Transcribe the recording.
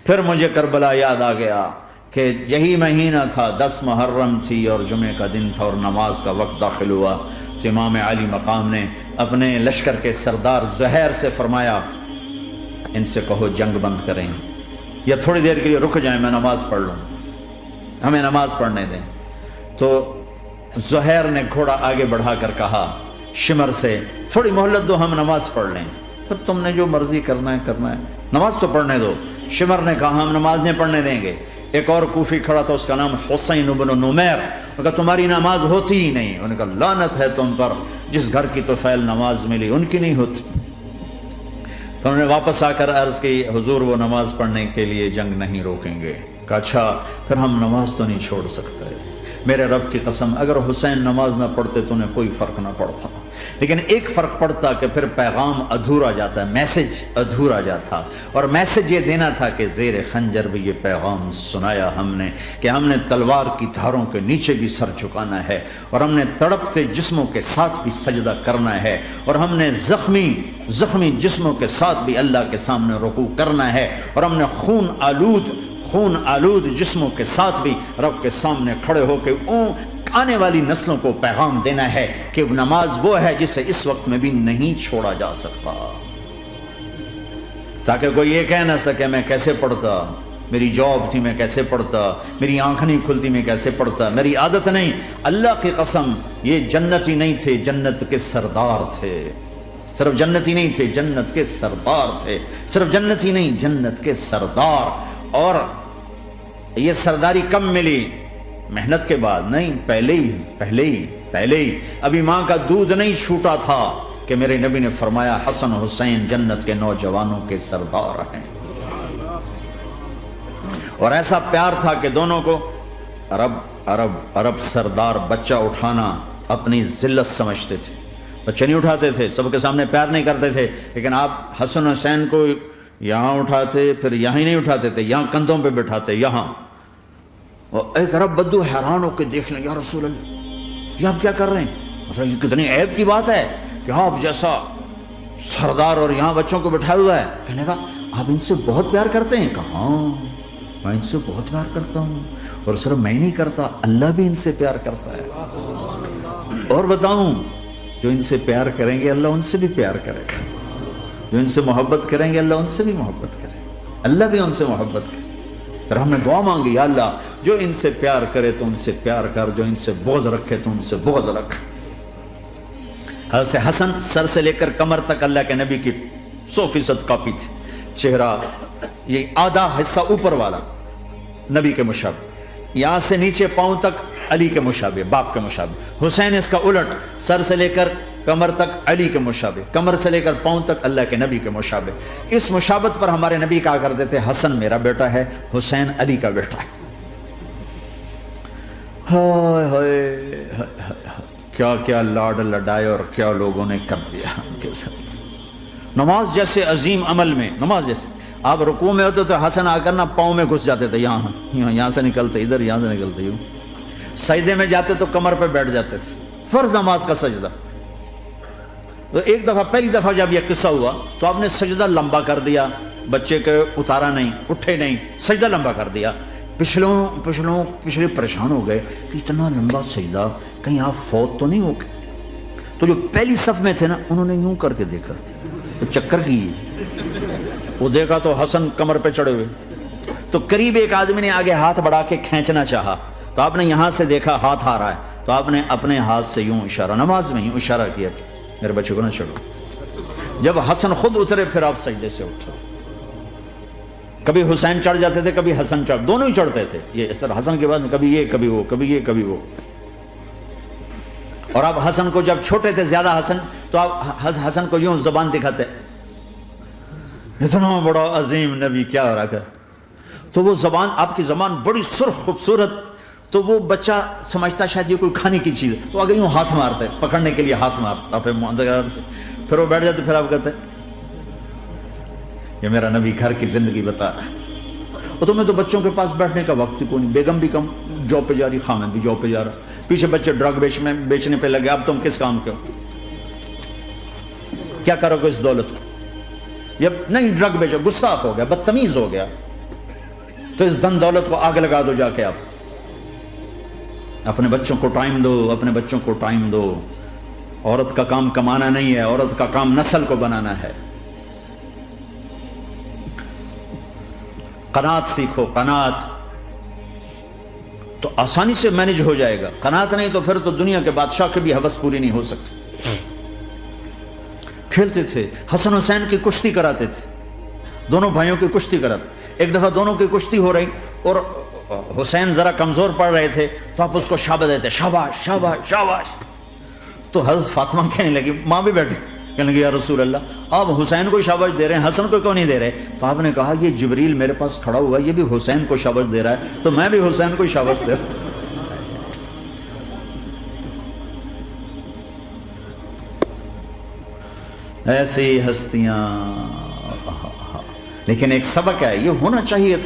پھر مجھے کربلا یاد آ گیا کہ یہی مہینہ تھا، 10 محرم تھی اور جمعہ کا دن تھا اور نماز کا وقت داخل ہوا، تو امام علی مقام نے اپنے لشکر کے سردار زہیر سے فرمایا ان سے کہو جنگ بند کریں یا تھوڑی دیر کے لیے رک جائیں، میں نماز پڑھ لوں، ہمیں نماز پڑھنے دیں۔ تو زہیر نے گھوڑا آگے بڑھا کر کہا شمر سے تھوڑی مہلت دو، ہم نماز پڑھ لیں، پھر تم نے جو مرضی کرنا ہے، نماز تو پڑھنے دو۔ شمر نے کہا ہم نماز نہیں پڑھنے دیں گے۔ ایک اور کوفی کھڑا تھا، اس کا نام حسین بن نمیر، انہوں نے کہا تمہاری نماز ہوتی ہی نہیں، انہوں نے کہا لعنت ہے تم پر، جس گھر کی تو فعل نماز ملی ان کی نہیں ہوتی۔ تو انہوں نے واپس آ کر عرض کی حضور وہ نماز پڑھنے کے لیے جنگ نہیں روکیں گے۔ کہا اچھا پھر ہم نماز تو نہیں چھوڑ سکتے، میرے رب کی قسم اگر حسین نماز نہ پڑھتے تو انہیں کوئی فرق نہ پڑتا، لیکن ایک فرق پڑتا کہ پھر پیغام ادھورا جاتا، میسج ادھورا جاتا، اور میسج یہ دینا تھا کہ زیر خنجر بھی یہ پیغام سنایا ہم نے کہ ہم نے تلوار کی دھاروں کے نیچے بھی سر جھکانا ہے، اور ہم نے تڑپتے جسموں کے ساتھ بھی سجدہ کرنا ہے، اور ہم نے زخمی جسموں کے ساتھ بھی اللہ کے سامنے رکوع کرنا ہے، اور ہم نے خون آلود جسموں کے ساتھ بھی رب کے سامنے کھڑے ہو کے آنے والی نسلوں کو پیغام دینا ہے کہ نماز وہ ہے جسے اس وقت میں بھی نہیں چھوڑا جا سکتا، تاکہ کوئی یہ کہہ نہ سکے میں کیسے پڑھتا، میری جاب تھی میں کیسے پڑھتا، میری آنکھ نہیں کھلتی میں کیسے پڑھتا، میری عادت نہیں۔ اللہ کی قسم یہ جنتی نہیں تھے، جنت کے سردار تھے، صرف جنتی نہیں تھے، جنت کے سردار تھے، صرف جنتی نہیں جنت کے سردار۔ اور یہ سرداری کب ملی؟ محنت کے بعد نہیں، پہلے ہی ابھی ماں کا دودھ نہیں چھوٹا تھا کہ میرے نبی نے فرمایا حسن حسین جنت کے نوجوانوں کے سردار ہیں، اور ایسا پیار تھا کہ دونوں کو عرب سردار بچہ اٹھانا اپنی ذلت سمجھتے تھے، بچے نہیں اٹھاتے تھے، سب کے سامنے پیار نہیں کرتے تھے، لیکن آپ حسن حسین کو یہاں اٹھاتے، پھر یہاں ہی نہیں اٹھاتے تھے، یہاں کندھوں پہ بٹھاتے، یہاں۔ اور ایک عرب بدو حیران ہو کے دیکھ لیں یا رسول اللہ یہ آپ کیا کر رہے ہیں، مثلا یہ کتنی عیب کی بات ہے کہ آپ جیسا سردار اور یہاں بچوں کو بٹھایا ہوا ہے۔ کہنے کا آپ ان سے بہت پیار کرتے ہیں؟ کہا ہاں میں ان سے بہت پیار کرتا ہوں، اور صرف میں نہیں کرتا، اللہ بھی ان سے پیار کرتا ہے۔ اور بتاؤں جو ان سے پیار کریں گے اللہ ان سے بھی پیار کرے گا، جو ان سے محبت کریں گے اللہ ان سے بھی محبت کرے، اللہ بھی ان سے محبت کرے۔ پھر ہم نے دعا مانگی یا اللہ جو ان سے پیار کرے تو ان سے پیار کر، جو ان سے بغض رکھے تو ان سے بغض رکھ۔ حضرت حسن سر سے لے کر کمر تک اللہ کے نبی کی 100% کاپی تھی، چہرہ یہ آدھا حصہ اوپر والا نبی کے مشابہ، یہاں سے نیچے پاؤں تک علی کے مشابہ، باپ کے مشابہ۔ حسین اس کا الٹ، سر سے لے کر کمر تک علی کے مشابہ، کمر سے لے کر پاؤں تک اللہ کے نبی کے مشابہ۔ اس مشابت پر ہمارے نبی کہا کرتے تھے حسن میرا بیٹا ہے، حسین علی کا بیٹا ہے۔ ہائے ہائے کیا کیا لاڈ لڈائے اور کیا لوگوں نے کر دیا ان کے ساتھ۔ نماز جیسے عظیم عمل میں، نماز جیسے آپ رکوع میں ہوتے تو حسن آ کر نہ پاؤں میں گھس جاتے تھے، یہاں سے نکلتے ادھر، یہاں سے نکلتے یوں۔ سجدے میں جاتے تو کمر پہ بیٹھ جاتے تھے، فرض نماز کا سجدہ۔ تو ایک دفعہ پہلی دفعہ جب یہ قصہ ہوا تو آپ نے سجدہ لمبا کر دیا، بچے کے اتارا نہیں، اٹھے نہیں، سجدہ لمبا کر دیا۔ پچھلے پریشان ہو گئے کہ اتنا لمبا سجدہ کہیں آپ فوت تو نہیں ہو گئے۔ تو جو پہلی صف میں تھے نا انہوں نے یوں کر کے دیکھا تو چکر کی، وہ دیکھا تو حسن کمر پہ چڑھے ہوئے، تو قریب ایک آدمی نے آگے ہاتھ بڑھا کے کھینچنا چاہا، تو آپ نے یہاں سے دیکھا ہاتھ آ رہا ہے، تو آپ نے اپنے ہاتھ سے یوں اشارہ، نماز میں یوں اشارہ کیا کہ میرے بچے کو نہ چڑھو۔ جب حسن خود اترے پھر آپ سجدے سے اٹھے۔ کبھی حسین چڑھ جاتے تھے، کبھی حسن دونوں ہی چڑھتے تھے، یہ اس طرح حسن کے بعد کبھی یہ کبھی وہ، کبھی یہ کبھی وہ۔ اور آپ حسن کو جب چھوٹے تھے زیادہ حسن، تو آپ حسن کو یوں زبان دکھاتے، اتنا بڑا عظیم نبی کیا ہو رہا ہے، تو وہ زبان، آپ کی زبان بڑی سرخ خوبصورت، تو وہ بچہ سمجھتا شاید یہ کوئی کھانے کی چیز ہے، تو آگے یوں ہاتھ مارتے، پکڑنے کے لیے ہاتھ مارتا، پھر وہ بیٹھ جاتے، پھر آپ کہتے یہ میرا نبی گھر کی زندگی بتا رہا ہے۔ اور تمہیں تو بچوں کے پاس بیٹھنے کا وقت ہی کوئی نہیں، بیگم بھی کم جاب پہ جا رہی، خامد بھی جاب پہ جا رہا، پیچھے بچے ڈرگ بیچنے پہ لگے، اب تم کس کام کے ہو؟ کیا کرو گے اس دولت کو؟ یہ نہیں ڈرگ بیچو، گستاخ ہو گیا، بدتمیز ہو گیا، تو اس دن دولت کو آگ لگا دو جا کے. آپ اپنے بچوں کو ٹائم دو, اپنے بچوں کو ٹائم دو. عورت کا کام کمانا نہیں ہے, عورت کا کام نسل کو بنانا ہے. قناعت سیکھو, قناعت تو آسانی سے مینج ہو جائے گا. قناعت نہیں تو پھر تو دنیا کے بادشاہ کی بھی ہوس پوری نہیں ہو سکتی. کھیلتے تھے, حسن حسین کی کشتی کراتے تھے, دونوں بھائیوں کی کشتی کراتے. ایک دفعہ دونوں کی کشتی ہو رہی اور حسین ذرا کمزور پڑ رہے تھے تو آپ اس کو شاباش دیتے, شاباش شاباش شاباش. تو حضرت فاطمہ کہنے لگی, ماں بھی بیٹھی تھی, کہنے لگی یا رسول اللہ آپ حسین کو شاباش دے رہے ہیں, حسن کو کیوں نہیں دے رہے؟ تو آپ نے کہا یہ جبریل میرے پاس کھڑا ہوا, یہ بھی حسین کو شاباش دے رہا ہے, تو میں بھی حسین کو شاباش دے رہا ہوں. ایسی ہستیاں. لیکن ایک سبق ہے, یہ ہونا چاہیے تھا.